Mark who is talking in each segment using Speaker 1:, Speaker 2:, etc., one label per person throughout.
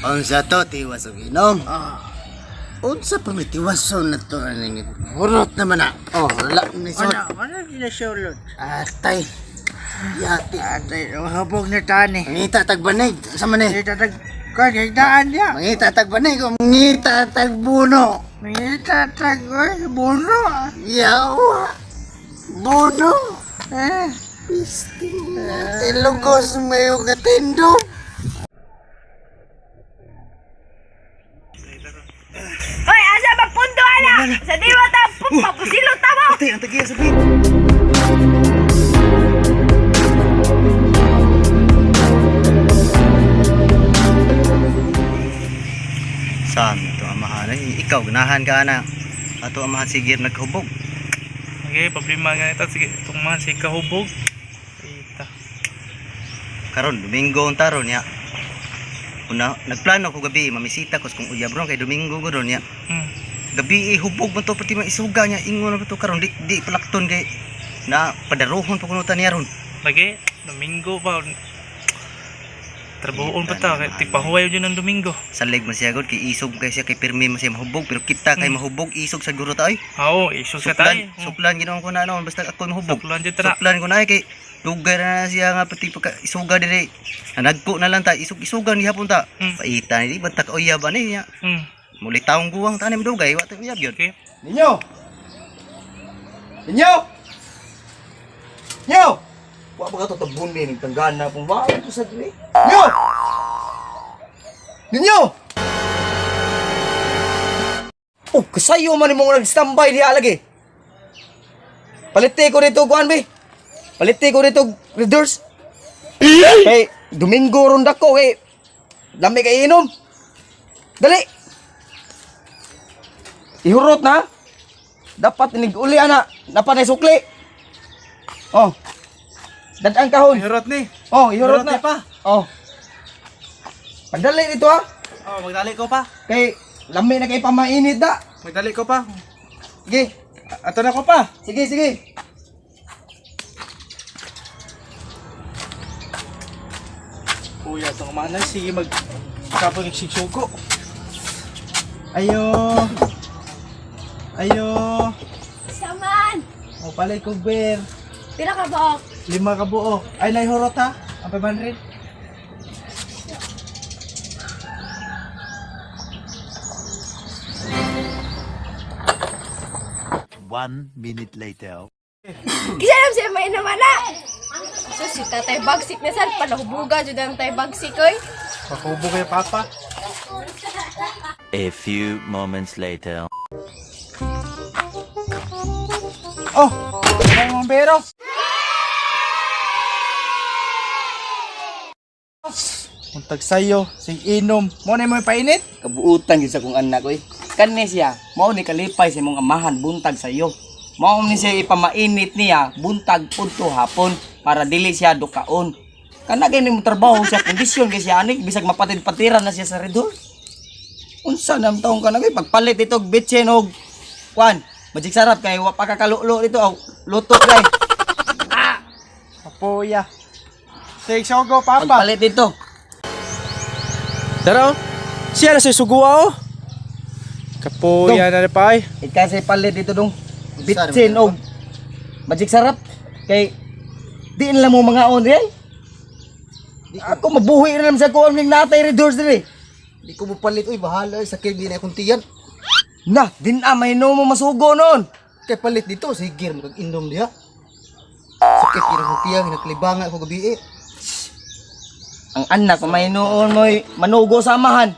Speaker 1: Unsa to tiwas og inom?
Speaker 2: Ah,
Speaker 1: Unsa pa may tiwason na to ning hurot naman na. Oh, wala ni sot.
Speaker 2: ano ginasulod?
Speaker 1: Atay. Yati.
Speaker 2: Atay, habog na tani.
Speaker 1: Mangita tagbanay. Sa man eh.
Speaker 2: Itatag, kagagdaan niya.
Speaker 1: Mangita tagbanay ko. Mangita tagbuno.
Speaker 2: Itatag, buno.
Speaker 1: Yawa. Buno.
Speaker 2: Eh,
Speaker 1: Ilugos mayo katendo.
Speaker 3: Hoy, asa magpundo ana? Sa diwa ta papusilot ta mo.
Speaker 1: Ate, ang tagiya sabi. Santo amahan ay ikaw ganahan ka na. Ato amahan sigir naghubog.
Speaker 4: Okay, problema nga ito. Sige, itong mga si kahubog. Ita.
Speaker 1: Karon Domingo ang taron ya. Una nagplano ko gabi mamisita ko kung uyab ron kay Domingo ko ron ya. Gabi hubog man to pati maisuga niya ingon na to karon di palakton kay na padarohon pa kunutan niya ron.
Speaker 4: Lagi, Domingo pa. Trabuhon pa ta. Kaya tigpahuway yun ng Domingo.
Speaker 1: Salig man siya god kay isog kay siya kay pirmi man siya mahubog pero kita kay mahubog isog sa guro ta ay.
Speaker 4: Oo, iso sa tayo.
Speaker 1: Suplan ginawa ko na ano basta ako mahubog.
Speaker 4: Suplan dyan tara.
Speaker 1: Suplan ko na ay kay lugar na siya nga pati pagka isuga dire. Nagko na lang ta isog-isugan gihapon ta. Paita ni di bantak uyab ani niya. Muli taong guwang tanim dugay wa ta uyab yun.
Speaker 4: Okay.
Speaker 2: Ninyo! Ninyo! Ninyo! Wa ba ka to tabun ni tanggana kung wa ito sa dili? Ninyo! Ninyo! Oh, kasayo man imong nag-standby diha lagi. Palite ko dito kuan be. Palite ko dito readers. Hey, Domingo ronda ko eh. Dami kay inom. Dali. Ihurot na. Dapat inig-uli ana. Dapat na sukli. Oh. Dadang kahon.
Speaker 4: Hirot ni.
Speaker 2: Oh, ihurot na.
Speaker 4: pa.
Speaker 2: Oh. Pagdali dito ha.
Speaker 4: Oh, magdali ko pa.
Speaker 2: Kay lami na kay pamainit da.
Speaker 4: Magdali ko pa.
Speaker 2: Sige.
Speaker 4: Ato na ko pa.
Speaker 2: Sige, sige.
Speaker 4: Kuya, itong manay. Sige, kapag nagsigsuko. Ayo. Ayo.
Speaker 3: Saman.
Speaker 4: O, palay ko, Ber.
Speaker 3: Pila ka ba?
Speaker 4: 5 ka buo. Ay, naihurot ha. Ang 500.
Speaker 5: One minute later.
Speaker 3: Kisa lang siya may naman na. So si tatay bagsik na saan. Palahubuga dyan ang tatay bagsik oy.
Speaker 4: Pakubo kay Papa.
Speaker 5: A few moments later.
Speaker 4: Oh! Ano yung pero? Untag sayo, sig inom. Mo na mo painit?
Speaker 2: Kabuutan gyud sa kong anak ko eh. Kani siya, mao ni kalipay sa imong amahan buntag sa iyo. Mao ni siya ipamainit niya buntag pudto hapon para dili siya dukaon. Kana gani mo trabaho siya kondisyon kay siya ani bisag mapatid-patiran na siya sa redor. Unsa nam taong kana kay pagpalit ito bitchen og kwan, magic sarap kay wa pa kakalulo dito aw luto kay.
Speaker 4: Apoya. Sig sogo, Papa.
Speaker 2: Pagpalit dito.
Speaker 4: Tara, siya na sa suguwa oh. Kapoya na pa ay.
Speaker 2: Ikasay palit dito dong. Bitchen og magic sarap kay di nila mo mga on ay. Ako mabuhi na naman sa kuwan ng natay redors dire.
Speaker 1: Di ko mo palit uy bahala sakit di na akong tiyan.
Speaker 2: Na, din may no mo masugo noon.
Speaker 1: Kay palit dito sigir mag-inom diha. Sakit kira ko tiyan naklibanga ko gabi eh.
Speaker 2: Ang anak may noon mo'y manugo sa amahan.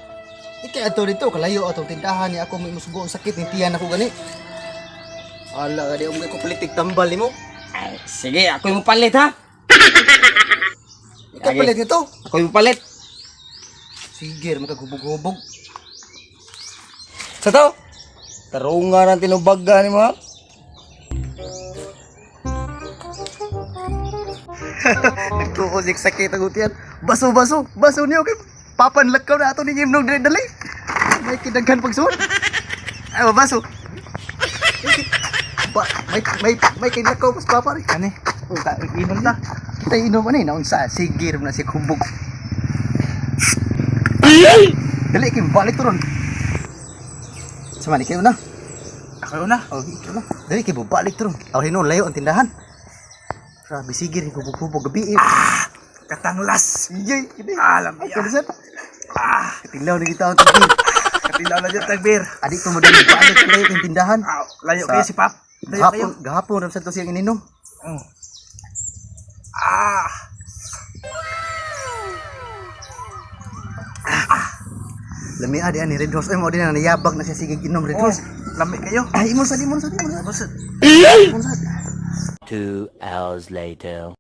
Speaker 1: Ikay ato dito kalayo atong tindahan ni ako may musgo ang sakit ni tiyan ako gani. Ala gadi ko politik tambal nimo.
Speaker 2: Ay, sige, ako yung palit ha.
Speaker 1: Ikaw palit nito.
Speaker 2: Ako yung palit.
Speaker 1: Sigir magagubog-hubog.
Speaker 2: Sa to? Tarungan ang tinubaga ni mo ha.
Speaker 1: Nagtuo sig sakit ang utian. Baso niyo kay papanlakaw na ato ni imnog dali. May kidaghan pagsuot. Ay baso. May kinakaw pas papa rin.
Speaker 4: Ani? Inom ta.
Speaker 1: Kita inom ani naunsa sigir na si kubog. Dali kay balik to ron. Sama ni kayo na.
Speaker 4: Ako na.
Speaker 1: Oh, ikaw na. Dali kay balik to ron. Aw hino layo ang tindahan. Grabe sige rin kubog gabi.
Speaker 4: Katanglas.
Speaker 1: Ijay, ini.
Speaker 4: Alam
Speaker 1: Ay,
Speaker 4: niya.
Speaker 1: kalisan. Katilaw na kita ang tagbir.
Speaker 4: Katilaw na dyan tagbir.
Speaker 1: Adik ko mo dali balik layo ang tindahan.
Speaker 4: Layo
Speaker 1: Sa-
Speaker 4: kayo si Pap. Layo kayo.
Speaker 1: Gahapon ram sa to siyang ininom.
Speaker 4: Oh.
Speaker 1: Lami adi ani Red Horse. Ay mo din na nayabag na siya sige inom Red
Speaker 4: Oh.
Speaker 1: Horse.
Speaker 4: Lami kayo.
Speaker 1: Ay imon sad imon sad imon sad.
Speaker 5: 2 hours later.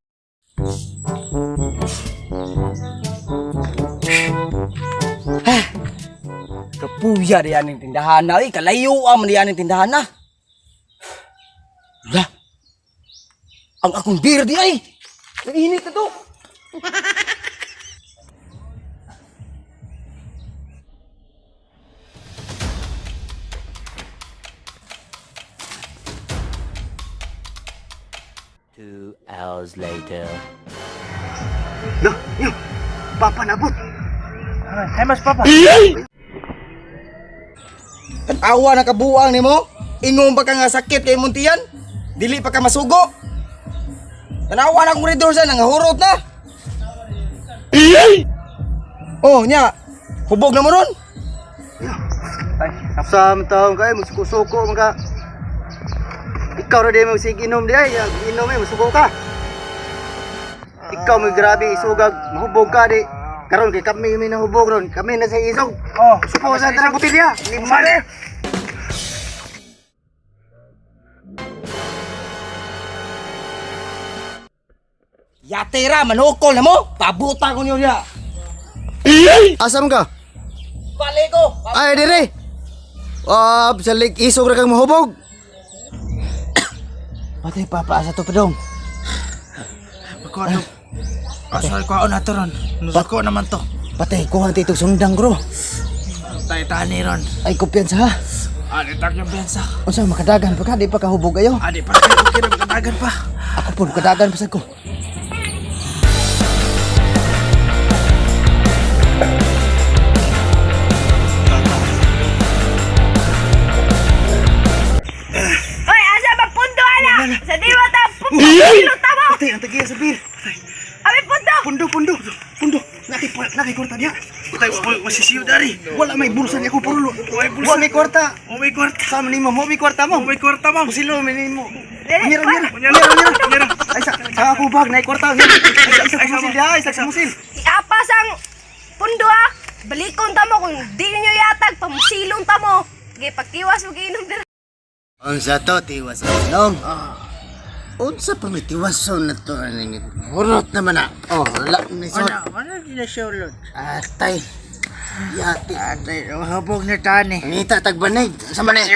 Speaker 2: Kapuya di aning tindahan na. Ay, kalayuan man di aning tindahan na. Lah. Ang akong beer di ay. Nainit na to.
Speaker 5: Two hours later.
Speaker 1: Lo, yo. Papa nabot.
Speaker 4: Ay, mas Papa.
Speaker 2: Tanawa na kabuang ni mo. Ingong pa ka nga sakit kay muntiyan. Dili pa ka masugo. Tanawa na akong redor sa nangahurot na. Oh, nya. Hubog na mo ron.
Speaker 1: Samtang kay musuko-suko mga. Ikaw ra di mo sige inom di ay. Inom ay musuko ka. Ikaw mo grabe isugag, mahubog ka di. Karon kay kami nahubog ron. Kami na sa isog.
Speaker 4: Oh,
Speaker 1: Suko sa tanang butilya.
Speaker 4: Mali.
Speaker 2: Yatira, manukol na mo. Pabuta ko niyo niya.
Speaker 1: Asam ka?
Speaker 2: Balik ko.
Speaker 1: Ay dire. Sa lig isog ra kang mahubog. Patay papa asa to pedong.
Speaker 4: Ako ano? Asal ko na to ron. Nusuko naman to.
Speaker 1: Patay ko ang titog sundang bro.
Speaker 4: Tay tani ron.
Speaker 1: Ay kumpiyansa ha.
Speaker 4: Adi tak yung bensa.
Speaker 1: Unsa makadagan pa ka di pa kahubog ayo.
Speaker 4: Adi pa kayo kira kadagan pa.
Speaker 1: Ako pun kadagan pa sad ko.
Speaker 3: Hoy, asa magpundo ana? Sa diwa ta pundo. Iluta mo.
Speaker 1: Patay ang tagiya sa bir.
Speaker 3: Abi pundo.
Speaker 1: Pundo. Nakay kwarta diya.
Speaker 4: Tay masisiyo dari.
Speaker 1: Wala may bulsa ni ako purulo.
Speaker 4: May bulsa.
Speaker 1: Wala may kwarta.
Speaker 4: Oh my kwarta.
Speaker 1: Sama nimo mo may kwarta mo.
Speaker 4: Oh my kwarta ma'am.
Speaker 1: Pusilo minimo.
Speaker 3: Dili,
Speaker 1: Mira.
Speaker 4: Kunyara.
Speaker 1: Ay sa ako bag na kwarta. Ay sa musil diya, ay sa musil.
Speaker 3: Iapas ang pundo ah. Balikon ta mo kung di niyo yatag pamusilong ta mo. Sige, pagtiwas mo giinom dira.
Speaker 1: Unsa to tiwas nong? Unsa pa may tiwason na to aning hurot naman na. Oh, wala ni sot.
Speaker 4: Ano ginasulod?
Speaker 1: Atay. Yati.
Speaker 4: Atay, habog na tani.
Speaker 1: Ngita tagbanig. Sa man ni?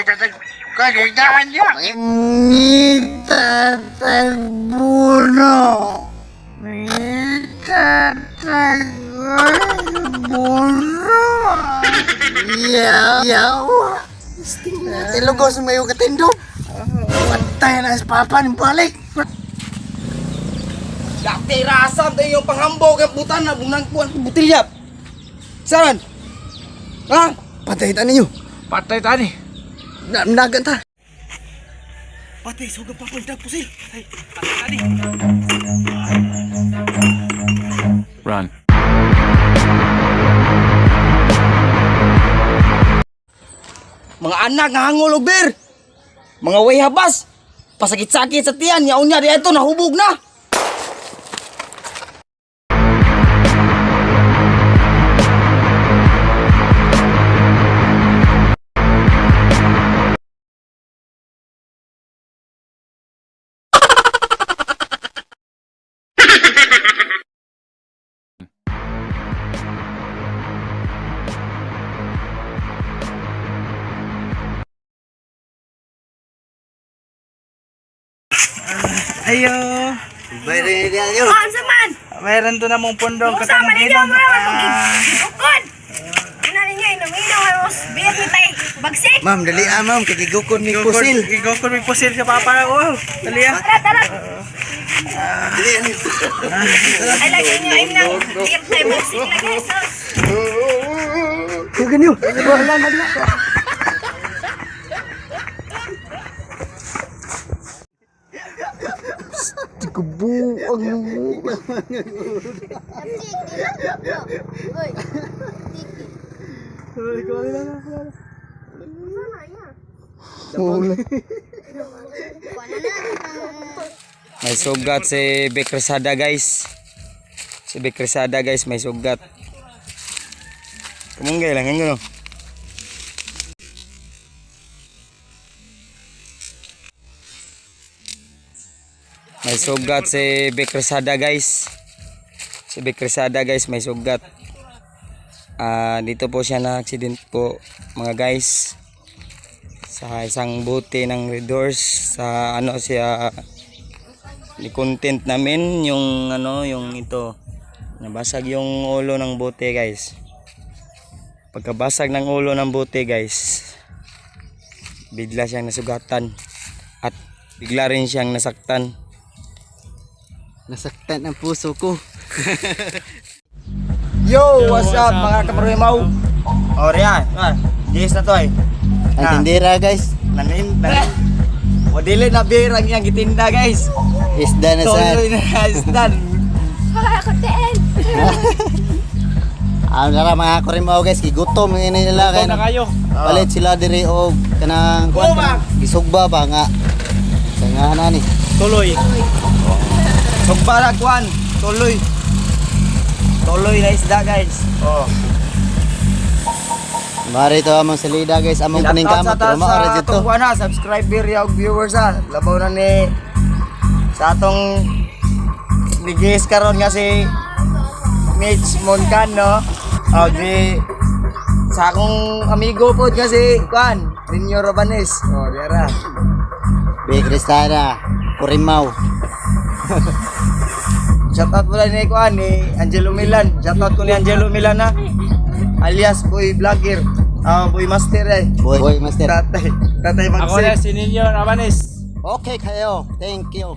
Speaker 4: Kagigdaan niya.
Speaker 1: Ngita tagbuno.
Speaker 4: Ngita
Speaker 1: Yaw. Ilugos mo yung katindog. Patay na sa papa ng balik.
Speaker 2: Yatira, asam tayo yung panghambog ang butan na bunang kuwan butilya. Saan? Ha?
Speaker 1: Patay ta ninyo.
Speaker 4: Patay tani.
Speaker 1: Nagan ta.
Speaker 2: Patay, sugap pa punta pusil.
Speaker 4: Patay tani.
Speaker 5: Run.
Speaker 2: Mga anak nga hangol og beer. Mga way habas. Pasakit-sakit sa tiyan, yaon niya di ito nahubog na.
Speaker 4: Ayo.
Speaker 1: Bayre niya nyo.
Speaker 3: Oh, unsa man?
Speaker 4: Mayroon to namang pundong
Speaker 3: Kung sama ninyo
Speaker 4: katangginom.
Speaker 3: mo naman gigukod. Una ninyo inom-inom ang beer ni tay. Bagsik.
Speaker 1: Ma'am, dali ma'am. Kagigukon ni pusil.
Speaker 4: Igokon may pusil sa papa na ko. Dali ah.
Speaker 3: Tara.
Speaker 1: Dali ano.
Speaker 3: Ay lagi niyo ay nang beer tay bagsik lagi. So,
Speaker 1: ganyo. Kubuang mo.
Speaker 2: May sugat si Bekresada guys. Si Bekresada guys may sugat. Kumunggay lang hanggang no. May sugat si Bekresada guys. Si Bekresada guys may sugat. Dito po siya na accident po mga guys. Sa isang bote ng Red Horse sa ano siya ni content namin yung ano yung ito nabasag yung ulo ng bote guys. Pagkabasag ng ulo ng bote guys, bigla siyang nasugatan at bigla rin siyang nasaktan.
Speaker 1: Nasaktan ang puso ko.
Speaker 2: Yo, what's up mga kaparuhimaw? O riyan, yes na to ay.
Speaker 1: Ang tindera guys.
Speaker 2: Nanin. Wadili na beer ang iyang gitinda guys.
Speaker 1: Isda na sa.
Speaker 2: Tuloy na isdan.
Speaker 3: Wala ko teen.
Speaker 1: Ang nara mga kurimaw guys, gigutom ini nila kay.
Speaker 4: Na kayo.
Speaker 1: Palit sila diri og kanang gisugba ba nga. Sa nga ni.
Speaker 4: Tuloy.
Speaker 2: Sugbara kwan, tuloy. Tuloy na isda guys. Oh.
Speaker 1: Mari to among salida guys, among kaning kamot rumaore dito.
Speaker 2: Atong na subscriber ya og viewers ha. Labaw na ni sa atong nigis karon nga si Mitch Moncan no. O di sa akong amigo po nga si Kwan, Rinyo Rabanes. O diara.
Speaker 1: Bekresada, kurimaw.
Speaker 2: Shoutout pala ni Kwan ni Angelo Milan. Shoutout ko ni Angelo Milan ha. Alias Boy Vlogger. Boy Master eh.
Speaker 1: Boy master.
Speaker 2: Tatay
Speaker 4: Ako
Speaker 2: Magsik.
Speaker 4: na si Ninyo Rabanes.
Speaker 1: Okay kayo. Thank you.